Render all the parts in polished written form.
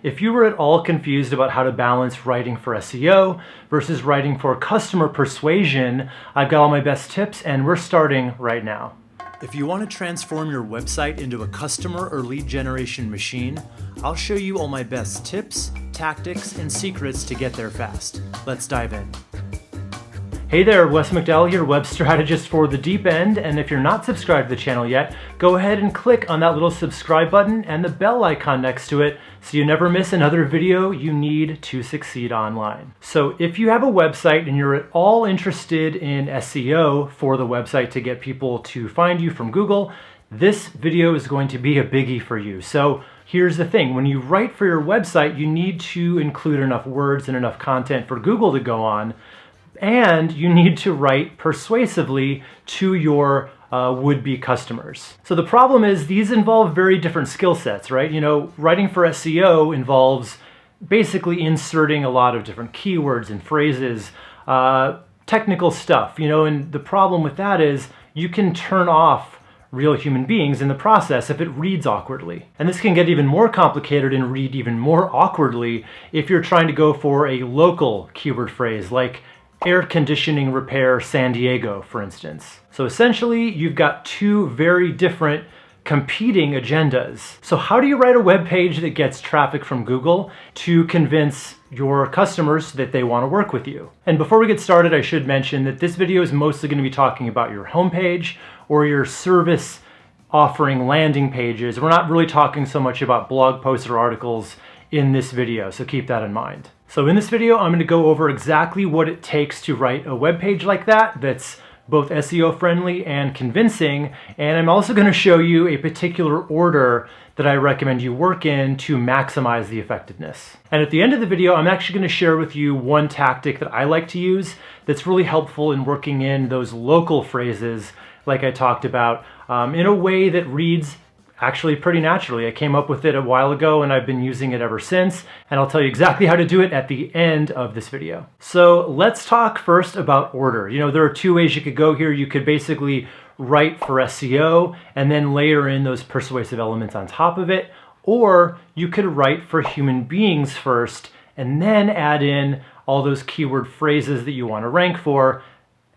If you were at all confused about how to balance writing for SEO versus writing for customer persuasion, I've got all my best tips and we're starting right now. If you want to transform your website into a customer or lead generation machine, I'll show you all my best tips, tactics, and secrets to get there fast. Let's dive in. Hey there, Wes McDowell here, web strategist for The Deep End, and if you're not subscribed to the channel yet, go ahead and click on that little subscribe button and the bell icon next to it so you never miss another video you need to succeed online. So if you have a website and you're at all interested in SEO for the website to get people to find you from Google, this video is going to be a biggie for you. So here's the thing, when you write for your website, you need to include enough words and enough content for Google to go on, and you need to write persuasively to your would-be customers. So the problem is these involve very different skill sets, right? You know, writing for SEO involves basically inserting a lot of different keywords and phrases, technical stuff, you know, and the problem with that is you can turn off real human beings in the process if it reads awkwardly. And this can get even more complicated and read even more awkwardly if you're trying to go for a local keyword phrase like air conditioning repair San Diego, for instance. So essentially, you've got two very different competing agendas. So how do you write a web page that gets traffic from Google to convince your customers that they want to work with you? And before we get started, I should mention that this video is mostly going to be talking about your homepage or your service offering landing pages. We're not really talking so much about blog posts or articles in this video, so keep that in mind. So in this video, I'm going to go over exactly what it takes to write a web page like that that's both SEO friendly and convincing, and I'm also going to show you a particular order that I recommend you work in to maximize the effectiveness. And at the end of the video, I'm actually going to share with you one tactic that I like to use that's really helpful in working in those local phrases like I talked about in a way that reads actually pretty naturally. I came up with it a while ago and I've been using it ever since, and I'll tell you exactly how to do it at the end of this video. So let's talk first about order. You know, there are two ways you could go here. You could basically write for SEO and then layer in those persuasive elements on top of it, or you could write for human beings first and then add in all those keyword phrases that you want to rank for.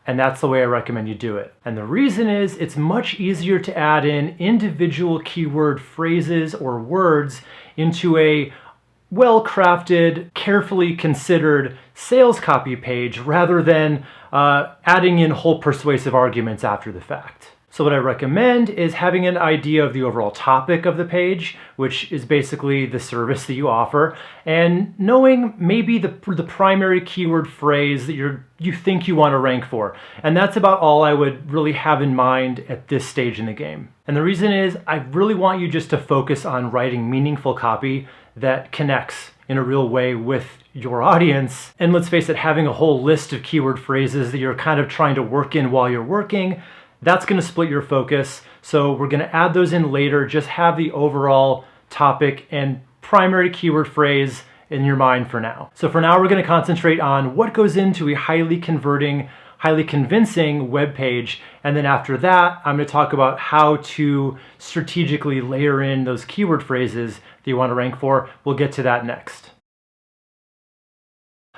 And that's the way I recommend you do it. And the reason is it's much easier to add in individual keyword phrases or words into a well-crafted, carefully considered sales copy page rather than adding in whole persuasive arguments after the fact. So what I recommend is having an idea of the overall topic of the page, which is basically the service that you offer, and knowing maybe the primary keyword phrase that you think you want to rank for. And that's about all I would really have in mind at this stage in the game. And the reason is I really want you just to focus on writing meaningful copy that connects in a real way with your audience. And let's face it, having a whole list of keyword phrases that you're kind of trying to work in while you're working, that's going to split your focus. So we're going to add those in later. Just have the overall topic and primary keyword phrase in your mind for now. So for now, we're going to concentrate on what goes into a highly converting, highly convincing web page. And then after that, I'm going to talk about how to strategically layer in those keyword phrases that you want to rank for. We'll get to that next.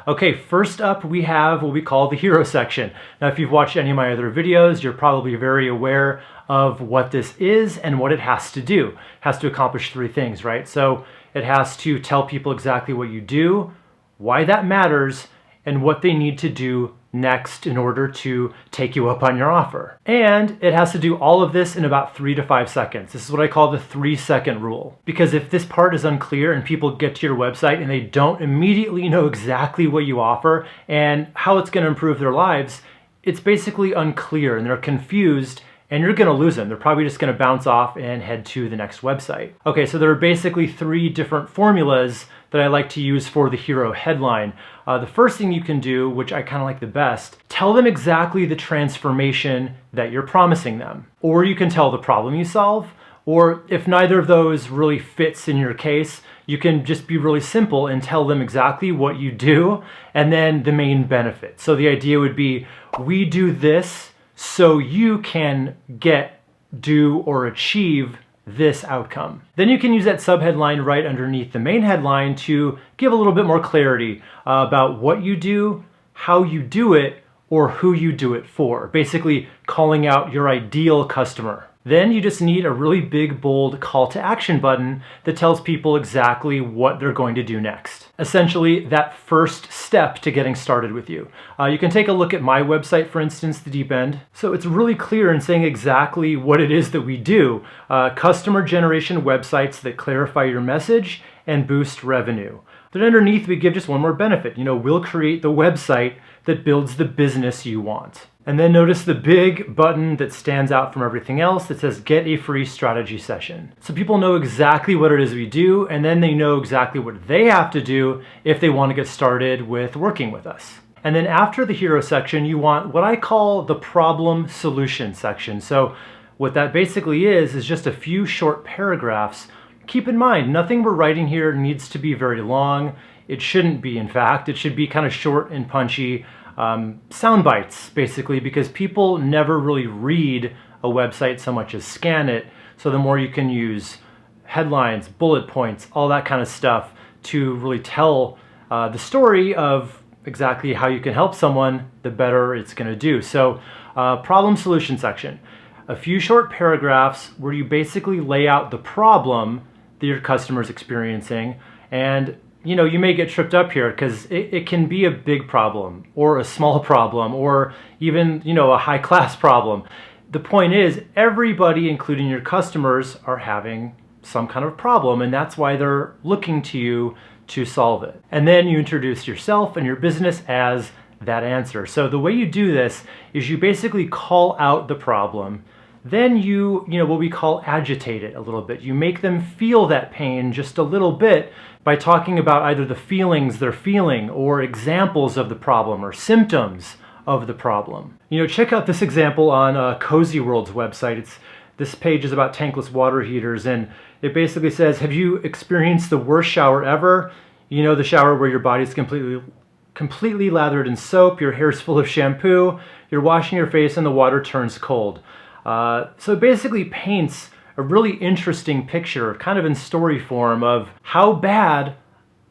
Okay, first up we have what we call the hero section. Now if you've watched any of my other videos, you're probably very aware of what this is and what it has to do. It has to accomplish three things, right? So it has to tell people exactly what you do, why that matters, and what they need to do next in order to take you up on your offer. And it has to do all of this in about 3 to 5 seconds. This is what I call the 3-second rule. Because if this part is unclear and people get to your website and they don't immediately know exactly what you offer and how it's going to improve their lives, it's basically unclear and they're confused and you're going to lose them. They're probably just going to bounce off and head to the next website. Okay, so there are basically 3 different formulas that I like to use for the hero headline. The first thing you can do, which I kind of like the best, tell them exactly the transformation that you're promising them. Or you can tell the problem you solve, or if neither of those really fits in your case, you can just be really simple and tell them exactly what you do and then the main benefit. So the idea would be, we do this so you can get, do, or achieve this outcome. Then you can use that subheadline right underneath the main headline to give a little bit more clarity about what you do, how you do it, or who you do it for. Basically calling out your ideal customer. Then you just need a really big, bold call to action button that tells people exactly what they're going to do next. Essentially, that first step to getting started with you. You can take a look at my website, for instance, The Deep End. So it's really clear in saying exactly what it is that we do. Customer generation websites that clarify your message and boost revenue. Then underneath, we give just one more benefit. We'll create the website that builds the business you want. And then notice the big button that stands out from everything else that says get a free strategy session. So people know exactly what it is we do, and then they know exactly what they have to do if they want to get started with working with us. And then after the hero section, you want what I call the problem solution section. So what that basically is just a few short paragraphs. Keep in mind, nothing we're writing here needs to be very long. It shouldn't be, in fact. It should be kind of short and punchy. Sound bites, basically, because people never really read a website so much as scan it. So the more you can use headlines, bullet points, all that kind of stuff to really tell the story of exactly how you can help someone, the better it's going to do. So problem solution section. A few short paragraphs where you basically lay out the problem that your customer's experiencing, and you may get tripped up here because it can be a big problem or a small problem or even, a high class problem. The point is everybody, including your customers, are having some kind of problem, and that's why they're looking to you to solve it. And then you introduce yourself and your business as that answer. So the way you do this is you basically call out the problem. Then you what we call agitate it a little bit. You make them feel that pain just a little bit by talking about either the feelings they're feeling or examples of the problem or symptoms of the problem. Check out this example on Cozy World's website. This page is about tankless water heaters, and it basically says, have you experienced the worst shower ever? The shower where your body's completely lathered in soap, your hair's full of shampoo, you're washing your face and the water turns cold. So it basically paints a really interesting picture, kind of in story form, of how bad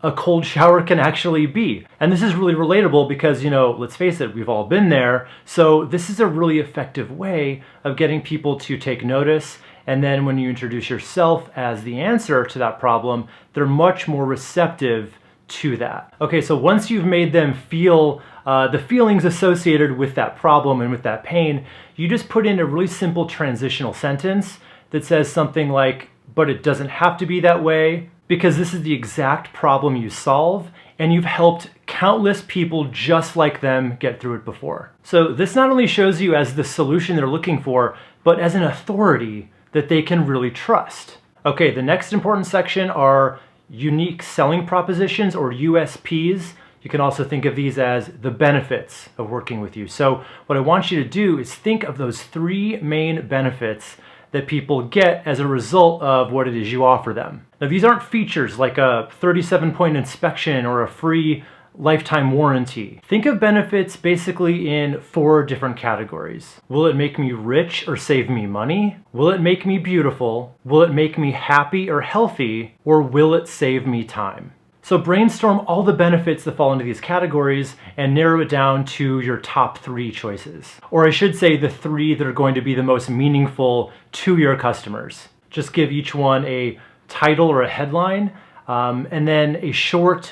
a cold shower can actually be. And this is really relatable because, let's face it, we've all been there. So this is a really effective way of getting people to take notice. And then when you introduce yourself as the answer to that problem, they're much more receptive to that. Okay, so once you've made them feel the feelings associated with that problem and with that pain, you just put in a really simple transitional sentence that says something like, but it doesn't have to be that way, because this is the exact problem you solve, and you've helped countless people just like them get through it before. So this not only shows you as the solution they're looking for, but as an authority that they can really trust. Okay, the next important section are unique selling propositions, or USPs. You can also think of these as the benefits of working with you. So what I want you to do is think of those three main benefits that people get as a result of what it is you offer them. Now, these aren't features like a 37-point inspection or a free lifetime warranty. Think of benefits basically in 4 different categories. Will it make me rich or save me money? Will it make me beautiful? Will it make me happy or healthy? Or will it save me time? So brainstorm all the benefits that fall into these categories and narrow it down to your top 3 choices. Or I should say the 3 that are going to be the most meaningful to your customers. Just give each one a title or a headline, and then a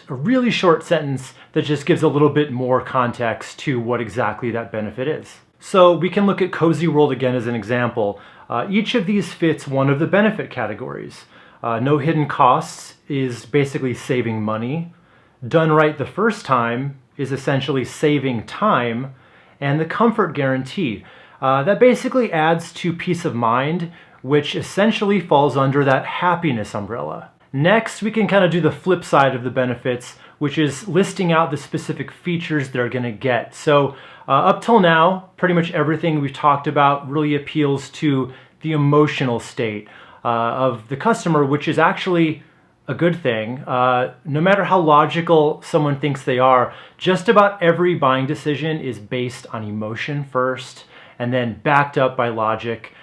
really short sentence that just gives a little bit more context to what exactly that benefit is. So we can look at Cozy World again as an example. Each of these fits one of the benefit categories. No hidden costs is basically saving money. Done right the first time is essentially saving time. And the comfort guarantee. That basically adds to peace of mind, which essentially falls under that happiness umbrella. Next, we can kind of do the flip side of the benefits, which is listing out the specific features they're going to get. So up till now, pretty much everything we've talked about really appeals to the emotional state of the customer, which is actually a good thing. No matter how logical someone thinks they are, just about every buying decision is based on emotion first and then backed up by logic.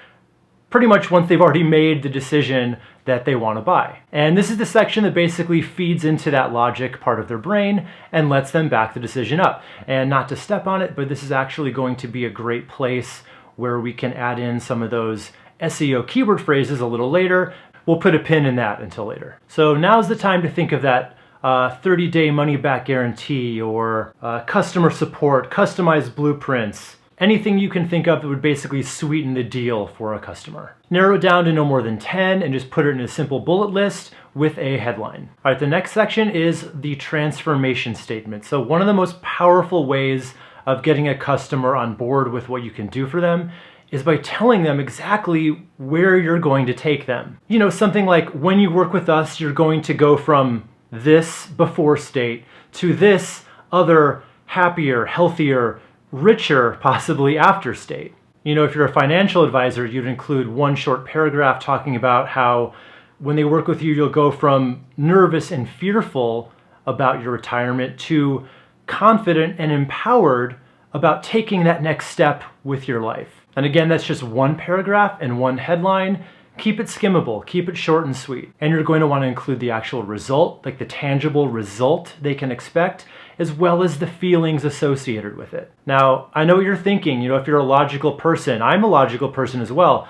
pretty much once they've already made the decision that they want to buy. And this is the section that basically feeds into that logic part of their brain and lets them back the decision up. And not to step on it, but this is actually going to be a great place where we can add in some of those SEO keyword phrases a little later. We'll put a pin in that until later. So now's the time to think of that 30-day money-back guarantee or customer support, customized blueprints, anything you can think of that would basically sweeten the deal for a customer. Narrow it down to no more than 10 and just put it in a simple bullet list with a headline. All right, the next section is the transformation statement. So one of the most powerful ways of getting a customer on board with what you can do for them is by telling them exactly where you're going to take them. You know, something like, when you work with us, you're going to go from this before state to this other happier, healthier, richer, possibly after state. You know, if you're a financial advisor, you'd include one short paragraph talking about how when they work with you, you'll go from nervous and fearful about your retirement to confident and empowered about taking that next step with your life. And again, that's just one paragraph and one headline. Keep it skimmable, keep it short and sweet. And you're going to want to include the actual result, like the tangible result they can expect, as well as the feelings associated with it. Now, I know what you're thinking, you know, if you're a logical person, I'm a logical person as well.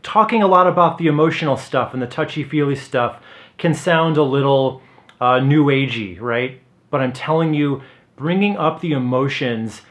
Talking a lot about the emotional stuff and the touchy-feely stuff can sound a little new agey, right? But I'm telling you, bringing up the emotions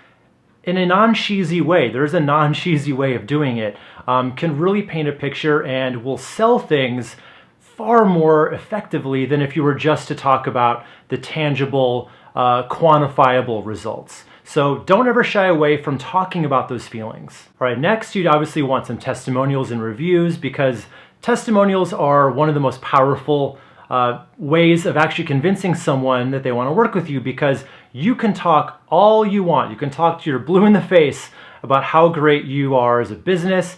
in a non-cheesy way, there's a non-cheesy way of doing it, can really paint a picture and will sell things far more effectively than if you were just to talk about the tangible, quantifiable results. So don't ever shy away from talking about those feelings. All right, next you'd obviously want some testimonials and reviews, because testimonials are one of the most powerful ways of actually convincing someone that they want to work with you, because you can talk all you want. You can talk to your blue in the face about how great you are as a business,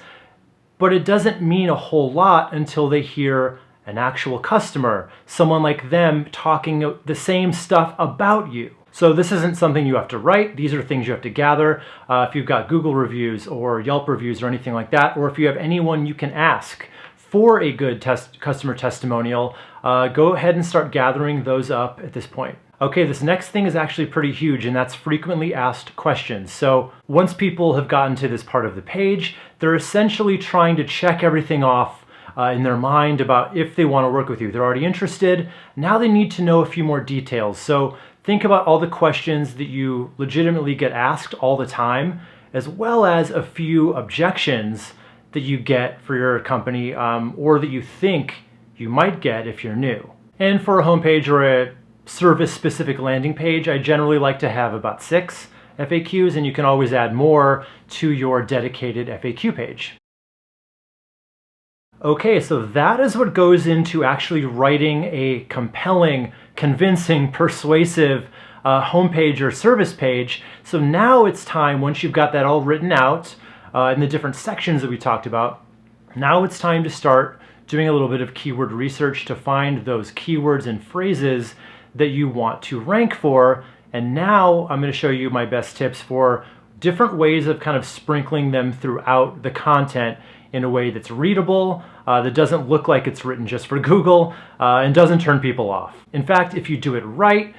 but it doesn't mean a whole lot until they hear an actual customer, someone like them talking the same stuff about you. So this isn't something you have to write. These are things you have to gather. If you've got Google reviews or Yelp reviews or anything like that, or if you have anyone you can ask for a good customer testimonial, go ahead and start gathering those up at this point. Okay, this next thing is actually pretty huge, and that's frequently asked questions. So once people have gotten to this part of the page, they're essentially trying to check everything off in their mind about if they want to work with you. They're already interested. Now they need to know a few more details. So think about all the questions that you legitimately get asked all the time, as well as a few objections that you get for your company, or that you think you might get if you're new. And for a homepage or a service-specific landing page, I generally like to have about 6 FAQs, and you can always add more to your dedicated FAQ page. Okay, so that is what goes into actually writing a compelling, convincing, persuasive homepage or service page. So now it's time, once you've got that all written out in the different sections that we talked about, now it's time to start doing a little bit of keyword research to find those keywords and phrases that you want to rank for. And now I'm going to show you my best tips for different ways of kind of sprinkling them throughout the content in a way that's readable, that doesn't look like it's written just for Google, and doesn't turn people off. In fact, if you do it right,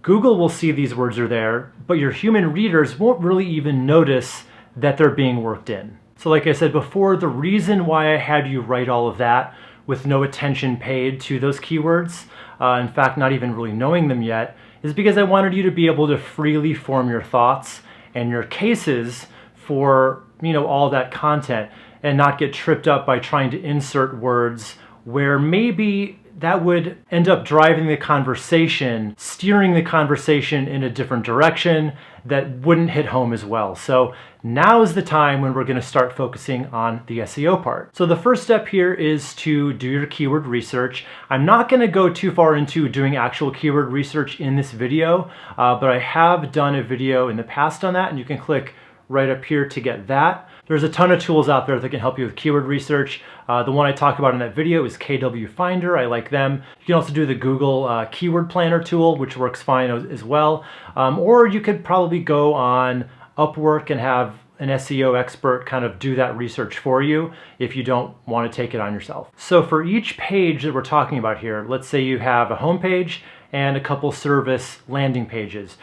Google will see these words are there, but your human readers won't really even notice that they're being worked in. So like I said before, the reason why I had you write all of that with no attention paid to those keywords, in fact, not even really knowing them yet, is because I wanted you to be able to freely form your thoughts and your cases for, you know, all that content, and not get tripped up by trying to insert words where maybe that would end up driving the conversation, steering the conversation in a different direction that wouldn't hit home as well. So now is the time when we're going to start focusing on the SEO part. So the first step here is to do your keyword research. I'm not going to go too far into doing actual keyword research in this video, but I have done a video in the past on that, and you can click right up here to get that. There's a ton of tools out there that can help you with keyword research. The one I talk about in that video is KW Finder. I like them. You can also do the Google Keyword Planner tool, which works fine as well. Or you could probably go on Upwork and have an SEO expert kind of do that research for you if you don't want to take it on yourself. So for each page that we're talking about here, let's say you have a home page and a couple service landing pages.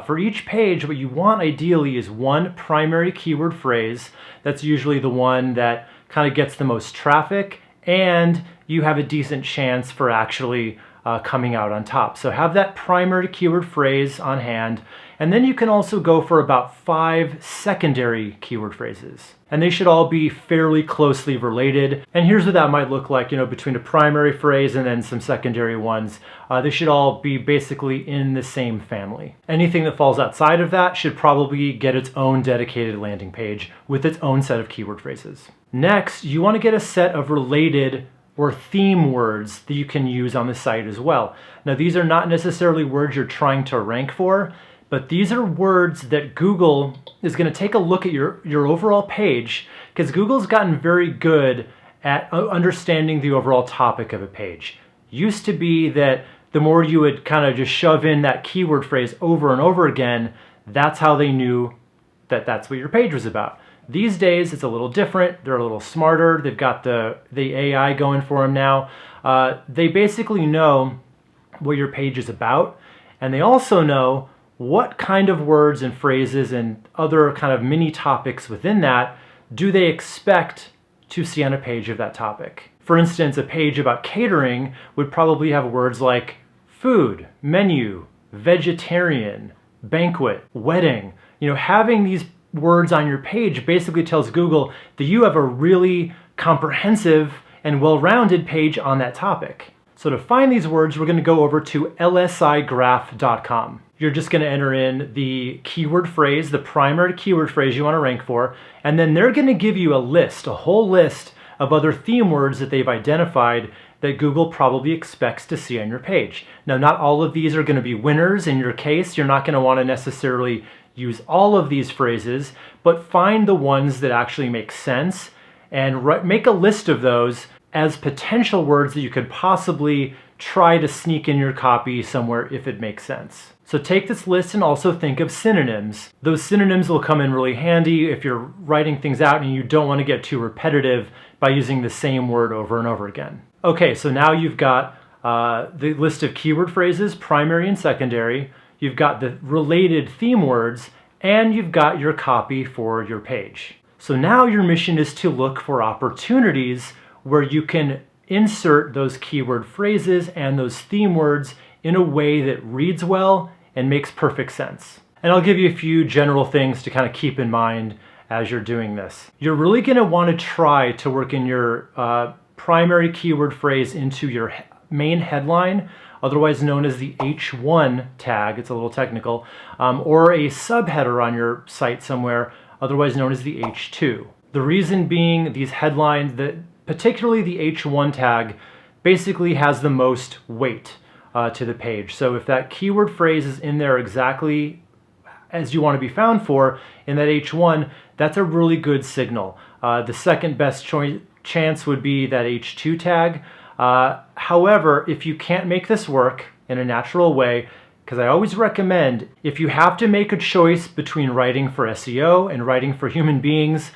For each page, what you want ideally is one primary keyword phrase. That's usually the one that kind of gets the most traffic, and you have a decent chance for actually coming out on top. So have that primary keyword phrase on hand, and then you can also go for about 5 secondary keyword phrases. And they should all be fairly closely related. And here's what that might look like, between a primary phrase and then some secondary ones. They should all be basically in the same family. Anything that falls outside of that should probably get its own dedicated landing page with its own set of keyword phrases. Next, you want to get a set of related or theme words that you can use on the site as well. Now, these are not necessarily words you're trying to rank for, but these are words that Google is going to take a look at your overall page, because Google's gotten very good at understanding the overall topic of a page. Used to be that the more you would kind of just shove in that keyword phrase over and over again, that's how they knew that that's what your page was about. These days, it's a little different. They're a little smarter. They've got the AI going for them now. They basically know what your page is about, and they also know what kind of words and phrases and other kind of mini topics within that do they expect to see on a page of that topic. For instance, a page about catering would probably have words like food, menu, vegetarian, banquet, wedding. Having these words on your page basically tells Google that you have a really comprehensive and well-rounded page on that topic. So to find these words, we're going to go over to lsigraph.com. You're just going to enter in the keyword phrase, the primary keyword phrase you want to rank for, and then they're going to give you a whole list of other theme words that they've identified that Google probably expects to see on your page. Now, not all of these are going to be winners in your case. You're not going to want to necessarily use all of these phrases, but find the ones that actually make sense and make a list of those as potential words that you could possibly try to sneak in your copy somewhere if it makes sense. So take this list and also think of synonyms. Those synonyms will come in really handy if you're writing things out and you don't want to get too repetitive by using the same word over and over again. Okay, so now you've got the list of keyword phrases, primary and secondary. You've got the related theme words, and you've got your copy for your page. So now your mission is to look for opportunities where you can insert those keyword phrases and those theme words in a way that reads well and makes perfect sense. And I'll give you a few general things to kind of keep in mind as you're doing this. You're really going to want to try to work in your primary keyword phrase into your main headline, otherwise known as the H1 tag, it's a little technical, or a subheader on your site somewhere, otherwise known as the H2. The reason being these headlines, particularly the H1 tag, basically has the most weight to the page. So if that keyword phrase is in there exactly as you want to be found for in that H1, that's a really good signal. The second best chance would be that H2 tag. However, if you can't make this work in a natural way, because I always recommend, if you have to make a choice between writing for SEO and writing for human beings,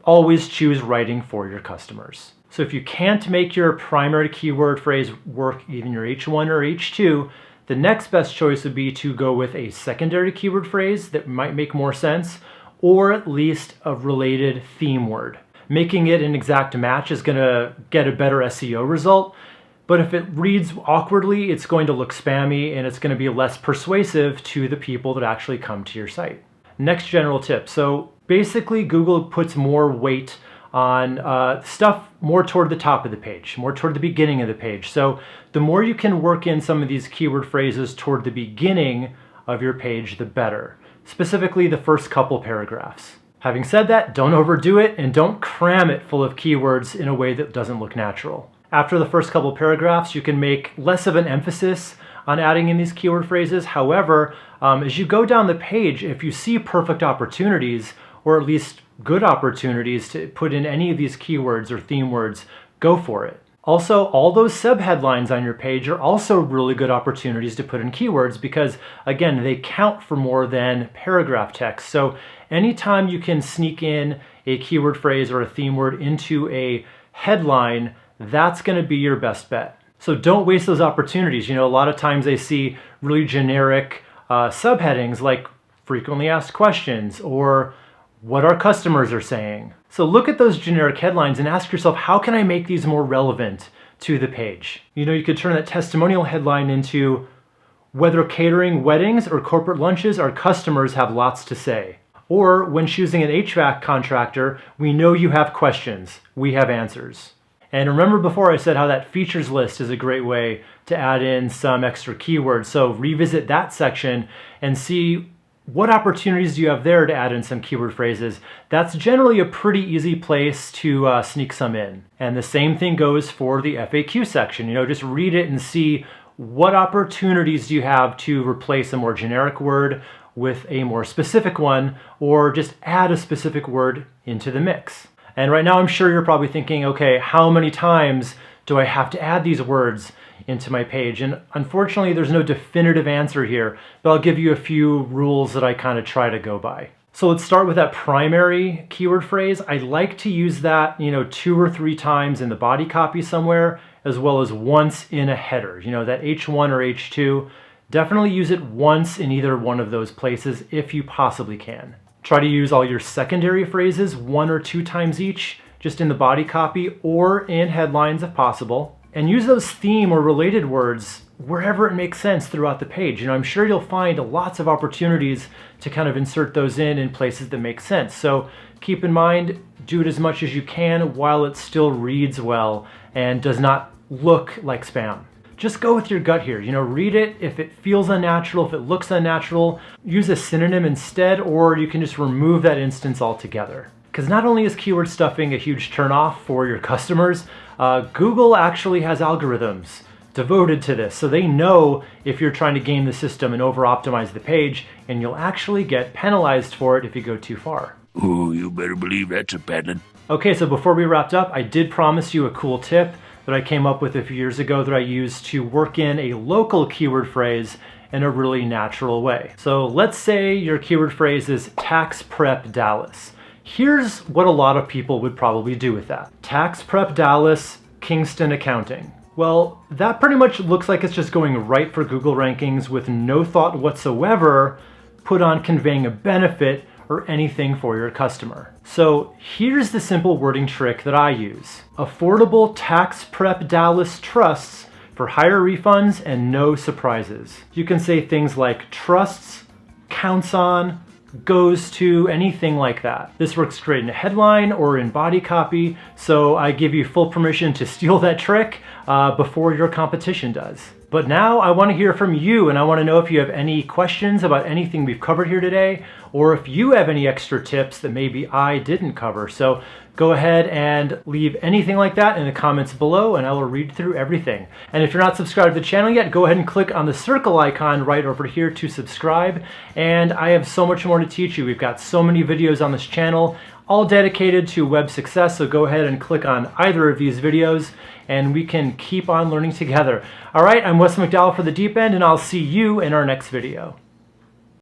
always choose writing for your customers. So if you can't make your primary keyword phrase work in your H1 or H2, the next best choice would be to go with a secondary keyword phrase that might make more sense, or at least a related theme word. Making it an exact match is going to get a better SEO result, but if it reads awkwardly, it's going to look spammy and it's going to be less persuasive to the people that actually come to your site. Next general tip. So basically, Google puts more weight on stuff more toward the top of the page, more toward the beginning of the page. So the more you can work in some of these keyword phrases toward the beginning of your page, the better. Specifically, the first couple paragraphs. Having said that, don't overdo it and don't cram it full of keywords in a way that doesn't look natural. After the first couple paragraphs, you can make less of an emphasis on adding in these keyword phrases. However, as you go down the page, if you see perfect opportunities, or at least good opportunities to put in any of these keywords or theme words, go for it. Also, all those subheadlines on your page are also really good opportunities to put in keywords because, again, they count for more than paragraph text. So anytime you can sneak in a keyword phrase or a theme word into a headline, that's going to be your best bet. So don't waste those opportunities. You know, a lot of times I see really generic subheadings like frequently asked questions or what our customers are saying. So look at those generic headlines and ask yourself, how can I make these more relevant to the page? You know, you could turn that testimonial headline into whether catering weddings or corporate lunches, our customers have lots to say. Or when choosing an HVAC contractor, we know you have questions, we have answers. And remember before I said how that features list is a great way to add in some extra keywords. So revisit that section and see what opportunities do you have there to add in some keyword phrases. That's generally a pretty easy place to sneak some in. And the same thing goes for the FAQ section. You know, just read it and see what opportunities do you have to replace a more generic word with a more specific one, or just add a specific word into the mix. And right now I'm sure you're probably thinking, okay, how many times do I have to add these words into my page? And unfortunately, there's no definitive answer here, but I'll give you a few rules that I kind of try to go by. So let's start with that primary keyword phrase. I like to use that, 2 or 3 times in the body copy somewhere, as well as once in a header. That H1 or H2, definitely use it once in either one of those places if you possibly can. Try to use all your secondary phrases 1 or 2 times each, just in the body copy or in headlines if possible. And use those theme or related words wherever it makes sense throughout the page. I'm sure you'll find lots of opportunities to kind of insert those in places that make sense. So keep in mind, do it as much as you can while it still reads well and does not look like spam. Just go with your gut here. Read it. If it feels unnatural, if it looks unnatural, use a synonym instead, or you can just remove that instance altogether. Because not only is keyword stuffing a huge turnoff for your customers, Google actually has algorithms devoted to this. So they know if you're trying to game the system and over-optimize the page, and you'll actually get penalized for it if you go too far. Oh, you better believe that's a pattern. Okay, so before we wrapped up, I did promise you a cool tip that I came up with a few years ago that I used to work in a local keyword phrase in a really natural way. So let's say your keyword phrase is tax prep Dallas. Here's what a lot of people would probably do with that. Tax prep Dallas, Kingston accounting. Well, that pretty much looks like it's just going right for Google rankings with no thought whatsoever put on conveying a benefit or anything for your customer. So here's the simple wording trick that I use. Affordable tax prep Dallas trusts for higher refunds and no surprises. You can say things like trusts, counts on, goes to, anything like that. This works great in a headline or in body copy, so I give you full permission to steal that trick before your competition does. But now I want to hear from you, and I want to know if you have any questions about anything we've covered here today, or if you have any extra tips that maybe I didn't cover. So go ahead and leave anything like that in the comments below, and I will read through everything. And if you're not subscribed to the channel yet, go ahead and click on the circle icon right over here to subscribe. And I have so much more to teach you. We've got so many videos on this channel, all dedicated to web success. So go ahead and click on either of these videos, and we can keep on learning together. All right, I'm Wes McDowell for The Deep End, and I'll see you in our next video.